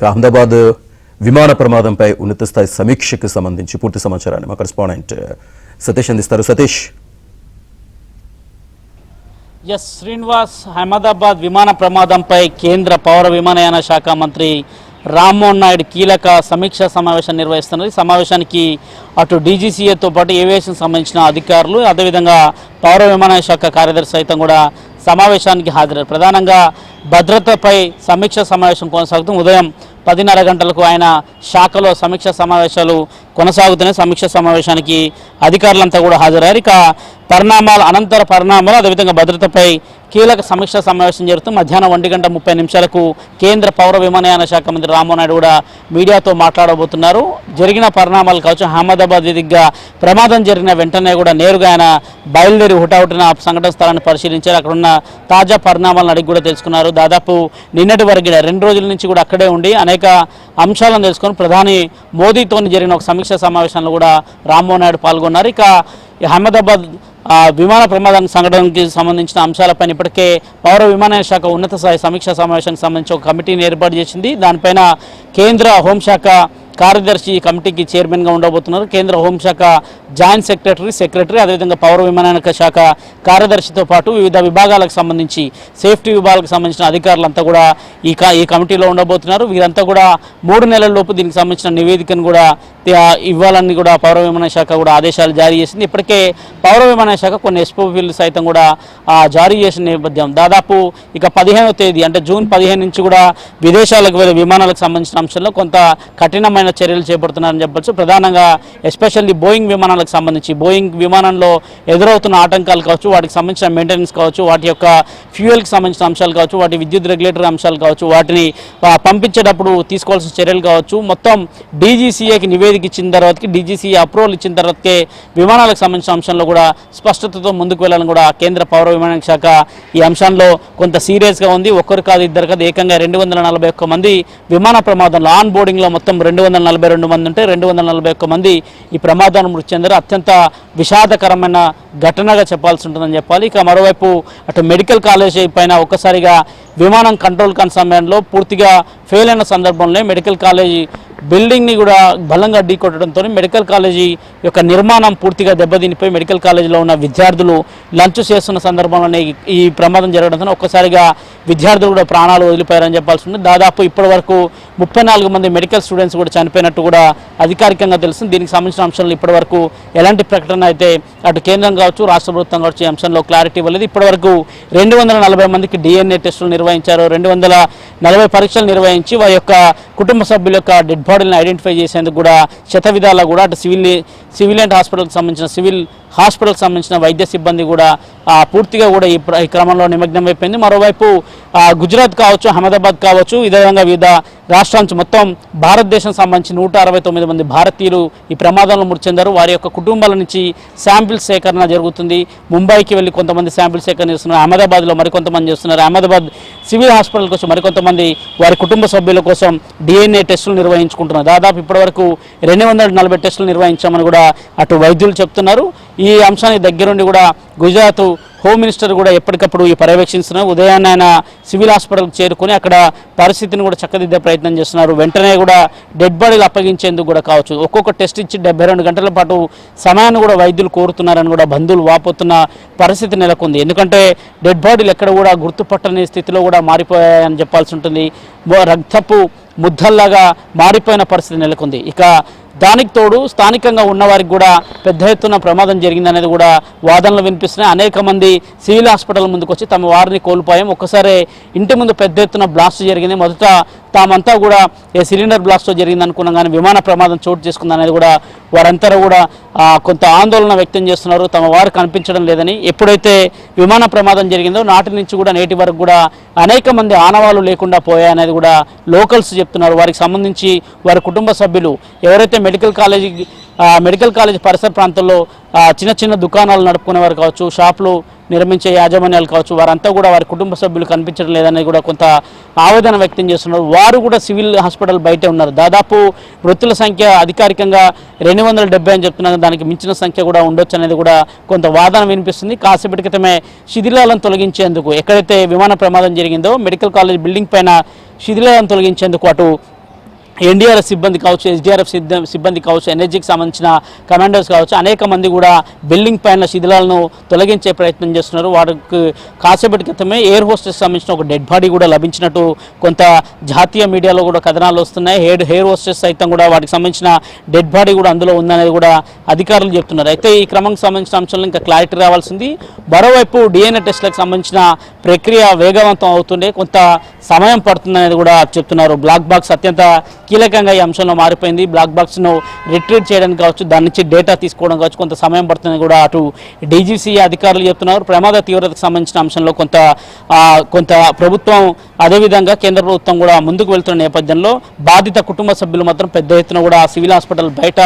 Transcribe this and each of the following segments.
అహ్మదాబాద్ విమాన ప్రమాదంపై ఉన్నత స్థాయి సమీక్షకు సంబంధించి పూర్తి సమాచారాన్ని మా కరెస్పాండెంట్ సతీష్ అందిస్తారు. సతీష్. శ్రీనివాస్, అహ్మదాబాద్ విమాన ప్రమాదంపై కేంద్ర పౌర విమానయాన శాఖ మంత్రి రామ్మోహన్ నాయుడు కీలక సమీక్షా సమావేశం నిర్వహిస్తున్నారు. ఈ సమావేశానికి అటు డీజీసీఏతో పాటు ఏవియేషన్ సంబంధించిన అధికారులు, అదేవిధంగా పౌర విమానయాన శాఖ కార్యదర్శి సైతం కూడా సమావేశానికి హాజరయ్యారు. ప్రధానంగా భద్రతపై సమీక్షా సమావేశం కొనసాగుతుంది. ఉదయం 10:30 గంటలకు ఆయన శాఖలో సమీక్షా సమావేశాలు కొనసాగుతున్నాయి. సమీక్షా సమావేశానికి అధికారులంతా కూడా హాజరయ్యారు. ఇక అనంతర పరిణామాలు, అదేవిధంగా భద్రతపై కీలక సమీక్షా సమావేశం జరుగుతుంది. మధ్యాహ్నం 1:30 కేంద్ర పౌర విమానయాన శాఖ మంత్రి రామ్మోహన్ నాయుడు కూడా మీడియాతో మాట్లాడబోతున్నారు. జరిగిన పరిణామాలు కావచ్చు, అహ్మదాబాద్ వేదికగా ప్రమాదం జరిగిన వెంటనే కూడా నేరుగా ఆయన బయలుదేరి హుటాహుటిన సంఘటన స్థలాన్ని పరిశీలించారు. అక్కడ ఉన్న తాజా పరిణామాలను అడిగి కూడా తెలుసుకున్నారు. దాదాపు నిన్నటి వరకు 2 రోజుల నుంచి కూడా అక్కడే ఉండి అనేక అంశాలను తెలుసుకొని ప్రధాని మోదీతో జరిగిన ఒక సమీక్షా సమావేశంలో కూడా రామ్మోహన్ నాయుడు పాల్గొన్నారు. ఇక అహ్మదాబాద్ విమాన ప్రమాదానికి సంఘటనకి సంబంధించిన అంశాలపైన ఇప్పటికే పౌర విమానయాన శాఖ ఉన్నత స్థాయి సమీక్షా సమావేశానికి సంబంధించి ఒక కమిటీని ఏర్పాటు చేసింది. దానిపైన కేంద్ర హోంశాఖ కార్యదర్శి ఈ కమిటీకి చైర్మన్గా ఉండబోతున్నారు. కేంద్ర హోంశాఖ జాయింట్ సెక్రటరీ అదేవిధంగా పౌర విమానయాన శాఖ కార్యదర్శితో పాటు వివిధ విభాగాలకు సంబంధించి సేఫ్టీ విభాగాలకు సంబంధించిన అధికారులంతా కూడా ఈ కమిటీలో ఉండబోతున్నారు. వీరంతా కూడా 3 నెలల లోపు దీనికి సంబంధించిన నివేదికను కూడా ఇవ్వాలని కూడా పౌర విమానయాన శాఖ కూడా ఆదేశాలు జారీ చేసింది. ఇప్పటికే పౌర విమానయాన శాఖ కొన్ని ఎస్ఓపీలు సైతం కూడా జారీ చేసిన నేపథ్యం దాదాపు ఇక 15వ తేదీ అంటే జూన్ 15 నుంచి కూడా విదేశాలకు వెళ్ళే విమానాలకు సంబంధించిన అంశంలో కొంత కఠినమైన చర్యలు చేపడుతున్నారని చెప్పొచ్చు. ప్రధానంగా ఎస్పెషల్లీ బోయింగ్ విమానాలకు సంబంధించి బోయింగ్ విమానంలో ఎదురవుతున్న ఆటంకాలు కావచ్చు, వాటికి సంబంధించిన మెయింటెనెన్స్ కావచ్చు, వాటి యొక్క ఫ్యూయల్కి సంబంధించిన అంశాలు కావచ్చు, వాటి విద్యుత్ రెగ్యులేటరీ అంశాలు కావచ్చు, వాటిని పంపించేటప్పుడు తీసుకోవాల్సిన చర్యలు కావచ్చు, మొత్తం డీజీసీఏకి నివేదిక ఇచ్చిన తర్వాతకి డీజీసీఏ అప్రూవల్ ఇచ్చిన తర్వాతకే విమానాలకు సంబంధించిన అంశంలో కూడా స్పష్టతతో ముందుకు వెళ్ళాలని కూడా కేంద్ర పౌర విమానయాన శాఖ ఈ అంశంలో కొంత సీరియస్గా ఉంది. ఒక్కరు కాదు, ఇద్దరు కాదు, ఏకంగా 241 మంది విమాన ప్రమాదంలో ఆన్ బోర్డింగ్లో మొత్తం 242 మంది ఉంటే 241 మంది ఈ ప్రమాదాన్ని మృతి చెందారు. అత్యంత విషాదకరమైన ఘటనగా చెప్పాల్సి ఉంటుందని చెప్పాలి. ఇక మరోవైపు అటు మెడికల్ కాలేజీ పైన ఒక్కసారిగా విమానం కంట్రోల్ కాని సమయంలో పూర్తిగా ఫెయిల్ అయిన సందర్భంలో మెడికల్ కాలేజీ బిల్డింగ్ని కూడా బలంగా ఢీకొట్టడంతో మెడికల్ కాలేజీ యొక్క నిర్మాణం పూర్తిగా దెబ్బతినిపోయి మెడికల్ కాలేజీలో ఉన్న విద్యార్థులు లంచ్ చేస్తున్న సందర్భంలోనే ఈ ప్రమాదం జరగడంతో ఒక్కసారిగా విద్యార్థులు కూడా ప్రాణాలు వదిలిపోయారని చెప్పాల్సి ఉంది. దాదాపు ఇప్పటి వరకు 34 మంది మెడికల్ స్టూడెంట్స్ కూడా చనిపోయినట్టు కూడా అధికారికంగా తెలుస్తుంది. దీనికి సంబంధించిన అంశాలను ఇప్పటి వరకు ఎలాంటి ప్రకటన అయితే అటు కేంద్రం కావచ్చు, రాష్ట్ర ప్రభుత్వం కావచ్చు ఈ అంశంలో క్లారిటీ ఇవ్వలేదు. ఇప్పటి వరకు 240 మందికి డిఎన్ఏ టెస్టులు నిర్వహించారు. 240 పరీక్షలు నిర్వహించి వారి యొక్క కుటుంబ సభ్యుల యొక్క డెడ్ బాడీలను ఐడెంటిఫై చేసేందుకు కూడా శతవిధాలా కూడా అటు సివిలియన్ హాస్పిటల్కి సంబంధించిన వైద్య సిబ్బంది కూడా పూర్తిగా కూడా ఈ క్రమంలో నిమగ్నం అయిపోయింది. మరోవైపు గుజరాత్ కావచ్చు, అహ్మదాబాద్ కావచ్చు, ఇదే విధంగా వివిధ రాష్ట్రాల నుంచి మొత్తం భారతదేశం సంబంధించి 169 మంది భారతీయులు ఈ ప్రమాదంలో మృతి చెందారు. వారి యొక్క కుటుంబాల నుంచి శాంపిల్స్ సేకరణ జరుగుతుంది. ముంబైకి వెళ్ళి కొంతమంది శాంపిల్ సేకరణ చేస్తున్నారు, అహ్మదాబాద్లో మరికొంతమంది చేస్తున్నారు. అహ్మదాబాద్ సివిల్ హాస్పిటల్ కోసం మరికొంతమంది వారి కుటుంబ సభ్యుల కోసం డిఎన్ఏ టెస్టులు నిర్వహించుకుంటున్నారు. దాదాపు ఇప్పటివరకు 240 టెస్టులు నిర్వహించామని కూడా అటు వైద్యులు చెప్తున్నారు. ఈ అంశానికి దగ్గరుండి కూడా గుజరాత్ హోమ్ మినిస్టర్ కూడా ఎప్పటికప్పుడు ఈ పర్యవేక్షిస్తున్నారు. ఉదయాన్నే ఆయన సివిల్ హాస్పిటల్కి చేరుకొని అక్కడ పరిస్థితిని కూడా చక్కదిద్దే ప్రయత్నం చేస్తున్నారు. వెంటనే కూడా డెడ్ బాడీలు అప్పగించేందుకు కూడా కావచ్చు, ఒక్కొక్క టెస్ట్ ఇచ్చి 72 గంటల పాటు సమయాన్ని కూడా వైద్యులు కోరుతున్నారని కూడా బంధువులు వాపోతున్న పరిస్థితి నెలకొంది. ఎందుకంటే డెడ్ బాడీలు ఎక్కడ కూడా గుర్తుపట్టని స్థితిలో కూడా మారిపోయాయని చెప్పాల్సి ఉంటుంది. రక్తపు ముద్దల్లాగా మారిపోయిన పరిస్థితి నెలకొంది. ఇక దానికి తోడు స్థానికంగా ఉన్నవారికి కూడా పెద్ద ఎత్తున ప్రమాదం జరిగిందనేది కూడా వాదనలు వినిపిస్తున్నాయి. అనేక మంది సివిల్ హాస్పిటల్ ముందుకు వచ్చి తమ వారిని కోల్పోయాం, ఒక్కసారి ఇంటి ముందు పెద్ద ఎత్తున బ్లాస్ట్ జరిగింది, మొదట తామంతా కూడా సిలిండర్ బ్లాస్ట్తో జరిగింది అనుకున్నాం కానీ విమాన ప్రమాదం చోటు చేసుకుందనేది కూడా వారంతా కూడా కొంత ఆందోళన వ్యక్తం చేస్తున్నారు. తమ వారు కనిపించడం లేదని. ఎప్పుడైతే విమాన ప్రమాదం జరిగిందో నాటి నుంచి కూడా నేటి వరకు కూడా అనేక మంది ఆనవాళ్ళు లేకుండా పోయాయనేది కూడా లోకల్స్ చెప్తున్నారు. వారికి సంబంధించి వారి కుటుంబ సభ్యులు ఎవరైతే మెడికల్ కాలేజ్ పరిసర ప్రాంతాల్లో చిన్న చిన్న దుకాణాలు నడుపుకునేవారు కావచ్చు, షాపులు నిర్మించే యాజమాన్యాలు కావచ్చు, వారంతా కూడా వారి కుటుంబ సభ్యులు కనిపించడం లేదని కూడా కొంత ఆవేదన వ్యక్తం చేస్తున్నారు. వారు కూడా సివిల్ హాస్పిటల్ బయటే ఉన్నారు. దాదాపు మృతుల సంఖ్య అధికారికంగా 270 అని చెప్తున్నారు. దానికి మించిన సంఖ్య కూడా ఉండొచ్చు అనేది కూడా కొంత వాదన వినిపిస్తుంది. కాసేపటి క్రితమే శిథిలాలను తొలగించేందుకు ఎక్కడైతే విమాన ప్రమాదం జరిగిందో మెడికల్ కాలేజ్ బిల్డింగ్ పైన శిథిలాలను తొలగించేందుకు అటు ఎన్డీఆర్ఎఫ్ సిబ్బంది కావచ్చు, ఎస్డీఆర్ఎఫ్ సిబ్బంది కావచ్చు, ఎనర్జీకి సంబంధించిన కమాండర్స్ కావచ్చు, అనేక మంది కూడా బిల్డింగ్ పైన శిథిలాలను తొలగించే ప్రయత్నం చేస్తున్నారు. వారికి కాసేపటి క్రితమే ఎయిర్ హోస్టెస్ సంబంధించిన ఒక డెడ్ బాడీ కూడా లభించినట్టు కొంత జాతీయ మీడియాలో కూడా కథనాలు వస్తున్నాయి. ఎయిర్ హోస్టెస్ సైతం కూడా వాటికి సంబంధించిన డెడ్ బాడీ కూడా అందులో ఉందనేది కూడా అధికారులు చెప్తున్నారు. అయితే ఈ క్రమంకి సంబంధించిన అంశాల్లో ఇంకా క్లారిటీ రావాల్సింది. మరోవైపు డిఎన్ఏ టెస్టులకు సంబంధించిన ప్రక్రియ వేగవంతం అవుతుండే కొంత సమయం పడుతుందనేది కూడా చెప్తున్నారు. బ్లాక్ బాక్స్ అత్యంత కీలకంగా ఈ అంశంలో మారిపోయింది. బ్లాక్ బాక్స్ను రిట్రీవ్ చేయడానికి కావచ్చు, దాని నుంచి డేటా తీసుకోవడం కావచ్చు కొంత సమయం పడుతుందని కూడా అటు డీజీసీ అధికారులు చెప్తున్నారు. ప్రమాద తీవ్రతకు సంబంధించిన అంశంలో కొంత ప్రభుత్వం అదేవిధంగా కేంద్ర ప్రభుత్వం కూడా ముందుకు వెళ్తున్న నేపథ్యంలో బాధిత కుటుంబ సభ్యులు మాత్రం పెద్ద ఎత్తున కూడా సివిల్ హాస్పిటల్ బయట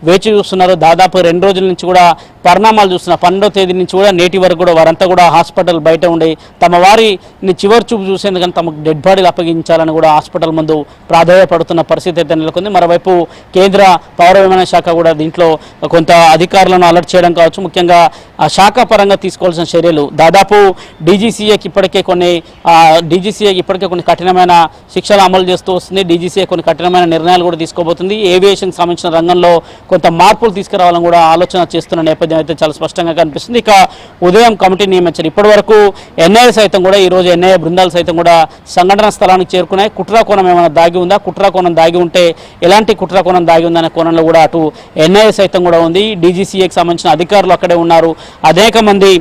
వేచి చూస్తున్నారు. దాదాపు 2 రోజుల నుంచి కూడా పరిణామాలు చూస్తున్నారు. 12వ తేదీ నుంచి కూడా నేటి వరకు కూడా వారంతా కూడా హాస్పిటల్ బయట ఉండి తమ వారిని చివరి చూపు చూసేందుకని తమకు డెడ్ బాడీలు అప్పగించాలని కూడా హాస్పిటల్ ముందు ప్రాధాన్యపడుతున్న పరిస్థితి అయితే నెలకొంది. మరోవైపు కేంద్ర పౌర విమాన శాఖ కూడా దీంట్లో కొంత అధికారులను అలర్ట్ చేయడం కావచ్చు, ముఖ్యంగా ఆ శాఖ పరంగా తీసుకోవాల్సిన చర్యలు దాదాపు డీజీసీఏకి ఇప్పటికే కొన్ని కఠినమైన శిక్షలు అమలు చేస్తూ వస్తుంది. డీజీసీఏ కొన్ని కఠినమైన నిర్ణయాలు కూడా తీసుకోబోతుంది. ఏవియేషన్కి సంబంధించిన రంగంలో కొంత మార్పులు తీసుకురావాలని కూడా ఆలోచన చేస్తున్న నేపథ్యం అయితే చాలా స్పష్టంగా కనిపిస్తుంది. ఇక ఉదయం కమిటీ నియమించారు. ఇప్పటి వరకు ఎన్ఐఏ సైతం కూడా ఈరోజు ఎన్ఐఏ బృందాలు సైతం కూడా సంఘటన స్థలానికి చేరుకున్నాయి. కుట్రాకోణం ఏమైనా దాగి ఉందా, కుట్రాకోణం దాగి ఉంటే ఎలాంటి కుట్రాకోణం దాగి ఉందనే కోణంలో కూడా అటు ఎన్ఐఏ సైతం కూడా ఉంది. డీజీసీఏకి సంబంధించిన అధికారులు అక్కడే ఉన్నారు. అనేక మంది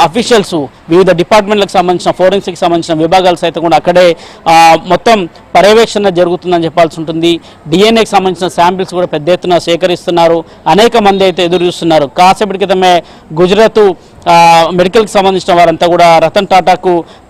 అఫీషియల్స్ వివిధ డిపార్ట్మెంట్లకు సంబంధించిన ఫోరెన్సిక్ సంబంధించిన విభాగాలు సైతం కూడా అక్కడే మొత్తం పర్యవేక్షణ జరుగుతుందని చెప్పాల్సి ఉంటుంది. డిఎన్ఏకి సంబంధించిన శాంపిల్స్ కూడా పెద్ద ఎత్తున సేకరిస్తున్నారు. అనేక మంది అయితే ఎదురు చూస్తున్నారు. కాసేపటి క్రితమే గుజరాత్ మెడికల్కి సంబంధించిన వారంతా కూడా రతన్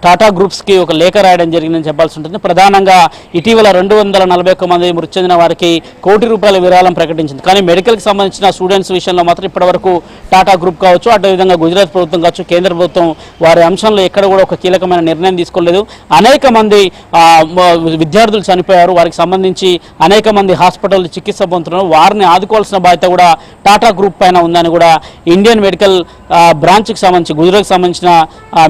టాటా గ్రూప్స్కి ఒక లేఖ రాయడం జరిగిందని చెప్పాల్సి ఉంటుంది. ప్రధానంగా ఇటీవల 241 మంది మృతి చెందిన వారికి ₹1 కోటి విరాళం ప్రకటించింది. కానీ మెడికల్కి సంబంధించిన స్టూడెంట్స్ విషయంలో మాత్రం ఇప్పటివరకు టాటా గ్రూప్ కావచ్చు, అదేవిధంగా గుజరాత్ ప్రభుత్వం కావచ్చు, కేంద్ర ప్రభుత్వం వారి అంశంలో ఎక్కడ కూడా ఒక కీలకమైన నిర్ణయం తీసుకోలేదు. అనేక మంది విద్యార్థులు చనిపోయారు. వారికి సంబంధించి అనేక మంది హాస్పిటల్ చికిత్స పొందుతున్నారు. వారిని ఆదుకోవాల్సిన బాధ్యత కూడా టాటా గ్రూప్ పైన ఉందని కూడా ఇండియన్ మెడికల్ బ్రాంచ్కి సంబంధించి గుజరాత్కి సంబంధించిన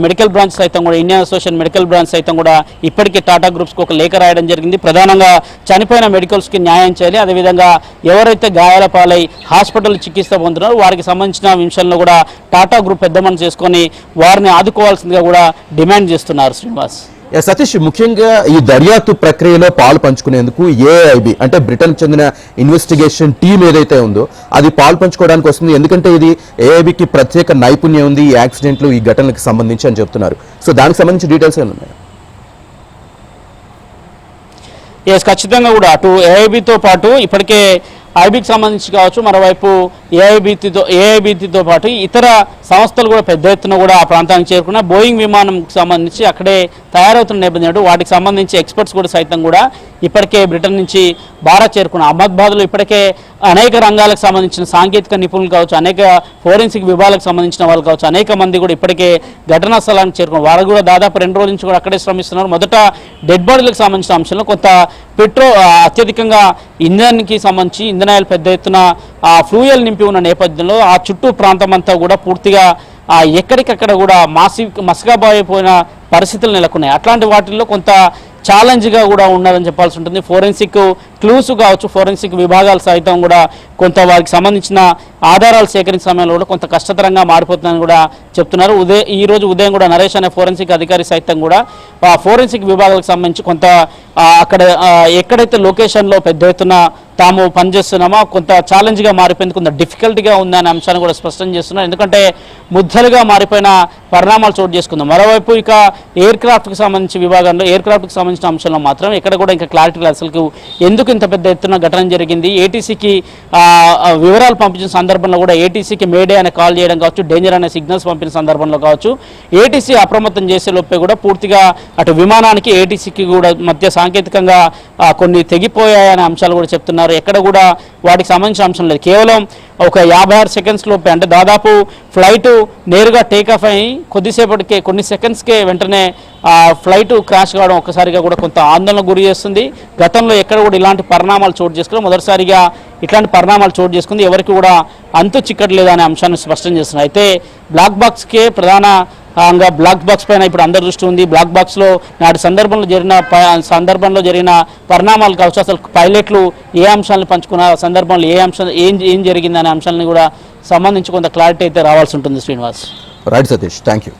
మెడికల్ బ్రాంచ్ సైతం కూడా ఇండియన్ అసోసియేషన్ మెడికల్ బ్రాంచ్ సైతం కూడా ఇప్పటికే టాటా గ్రూప్స్కి ఒక లేఖ రాయడం జరిగింది. ప్రధానంగా చనిపోయిన మెడికల్స్కి న్యాయం చేయాలి. అదేవిధంగా ఎవరైతే గాయాల పాలై హాస్పిటల్ చికిత్స పొందుతున్నారో వారికి సంబంధించిన విషయంలో కూడా టాటా గ్రూప్ పెద్ద మనసు చేసుకొని వారిని ఆదుకోవాల్సిందిగా కూడా డిమాండ్ చేస్తున్నారు. శ్రీనివాస్, సతీష్, ముఖ్యంగా ఈ దర్యాప్తు ప్రక్రియలో పాలు పంచుకునేందుకు ఏఐబి అంటే బ్రిటన్ చెందిన ఇన్వెస్టిగేషన్ టీం ఏదైతే ఉందో అది పాలు పంచుకోవడానికి వస్తుంది. ఎందుకంటే ఇది ఏఐబికి ప్రత్యేక నైపుణ్యం ఉంది ఈ యాక్సిడెంట్లు, ఈ ఘటనలకు సంబంధించి అని చెప్తున్నారు. సో దానికి సంబంధించి డీటెయిల్స్ ఏమైనా ఉన్నాయి? ఖచ్చితంగా కూడా అటు ఏఐబితో పాటు ఇప్పటికే ఐబీకి సంబంధించి కావచ్చు, మరోవైపు ఏఐబితో పాటు ఇతర సంస్థలు కూడా పెద్ద ఎత్తున కూడా ఆ ప్రాంతానికి చేరుకున్న బోయింగ్ విమానంకి సంబంధించి అక్కడే తయారవుతున్న నేపథ్యంలో వాటికి సంబంధించి ఎక్స్పర్ట్స్ కూడా సైతం కూడా ఇప్పటికే బ్రిటన్ నుంచి భారత్ చేరుకున్న అహ్మదాబాద్లో ఇప్పటికే అనేక రంగాలకు సంబంధించిన సాంకేతిక నిపుణులు కావచ్చు, అనేక ఫోరెన్సిక్ విభాగాలకు సంబంధించిన వాళ్ళు కావచ్చు, అనేక మంది కూడా ఇప్పటికే ఘటనా స్థలానికి చేరుకున్నారు. వారు కూడా దాదాపు 2 రోజుల నుంచి కూడా అక్కడే శ్రమిస్తున్నారు. మొదట డెడ్ బాడీలకు సంబంధించిన అంశంలో కొంత అత్యధికంగా ఇంధనానికి సంబంధించి ఇంధనాలు పెద్ద ఎత్తున ఫ్లూయల్ నింపి ఉన్న నేపథ్యంలో ఆ చుట్టూ ప్రాంతం అంతా కూడా పూర్తిగా ఎక్కడికక్కడ కూడా మసకబారిపోయిన పరిస్థితులు నెలకొన్నాయి. అట్లాంటి వాటిల్లో కొంత ఛాలెంజ్గా కూడా ఉన్నదని చెప్పాల్సి ఉంటుంది. ఫోరెన్సిక్ క్లూస్ కావచ్చు, ఫోరెన్సిక్ విభాగాలు సైతం కూడా కొంత వారికి సంబంధించిన ఆధారాలు సేకరించే సమయంలో కూడా కొంత కష్టతరంగా మారిపోతుందని కూడా చెప్తున్నారు. ఈ రోజు ఉదయం కూడా నరేష్ అనే ఫోరెన్సిక్ అధికారి సైతం కూడా ఫోరెన్సిక్ విభాగాలకు సంబంధించి కొంత అక్కడ ఎక్కడైతే లొకేషన్లో పెద్ద ఎత్తున తాము పనిచేస్తున్నామో కొంత ఛాలెంజ్గా మారిపోయింది, కొంత డిఫికల్టీగా ఉందనే అంశాన్ని కూడా స్పష్టం చేస్తున్నారు. ఎందుకంటే ముద్దలుగా మారిపోయిన పరిణామాలు చోటు చేసుకుందాం. మరోవైపు ఇక ఎయిర్ క్రాఫ్ట్కి సంబంధించి విభాగంలో ఎయిర్ క్రాఫ్ట్కి సంబంధించిన అంశంలో మాత్రం ఎక్కడ కూడా ఇంకా క్లారిటీ లేదు. అసలు ఎందుకు ఇంత పెద్ద ఎత్తున ఘటన జరిగింది, ఏటీసీకి వివరాలు పంపించిన సందర్భంలో కూడా ఏటీసీకి మేడే అనే కాల్ చేయడం కావచ్చు, డేంజర్ అనే సిగ్నల్స్ పంపిన సందర్భంలో కావచ్చు, ఏటీసీ అప్రమత్తం చేసే లోపే కూడా పూర్తిగా అటు విమానానికి ఏటీసీకి కూడా మధ్య సాంకేతికంగా కొన్ని తెగిపోయాయనే అంశాలు కూడా చెప్తున్నారు. ఎక్కడ కూడా వాటికి సంబంధించిన అంశం లేదు. కేవలం ఒక 56 సెకండ్స్ లోపే, అంటే దాదాపు ఫ్లైట్ నేరుగా టేకాఫ్ అయ్యి కొద్దిసేపటికే కొన్ని సెకండ్స్కే వెంటనే ఫ్లైట్ క్రాష్ కావడం ఒక్కసారిగా కూడా కొంత ఆందోళనకు గురి చేస్తుంది. గతంలో ఎక్కడ కూడా ఇలాంటి పరిణామాలు చోటు చేసుకుని మొదటిసారిగా ఇట్లాంటి పరిణామాలు చోటు చేసుకుంది, ఎవరికి కూడా అంతు చిక్కట్లేదు అనే అంశాన్ని స్పష్టం చేస్తున్నారు. అయితే బ్లాక్ బాక్స్కే ప్రధాన ఇంకా బ్లాక్ బాక్స్ పైన ఇప్పుడు అందరి దృష్టి ఉంది. బ్లాక్ బాక్స్లో నాటి సందర్భంలో జరిగిన పరిణామాలు కావచ్చు, అసలు పైలట్లు ఏ అంశాలను పంచుకున్న సందర్భంలో ఏం జరిగిందనే అంశాలను కూడా సంబంధించి కొంత క్లారిటీ అయితే రావాల్సి ఉంటుంది. Srinivas. Right Satish, thank you.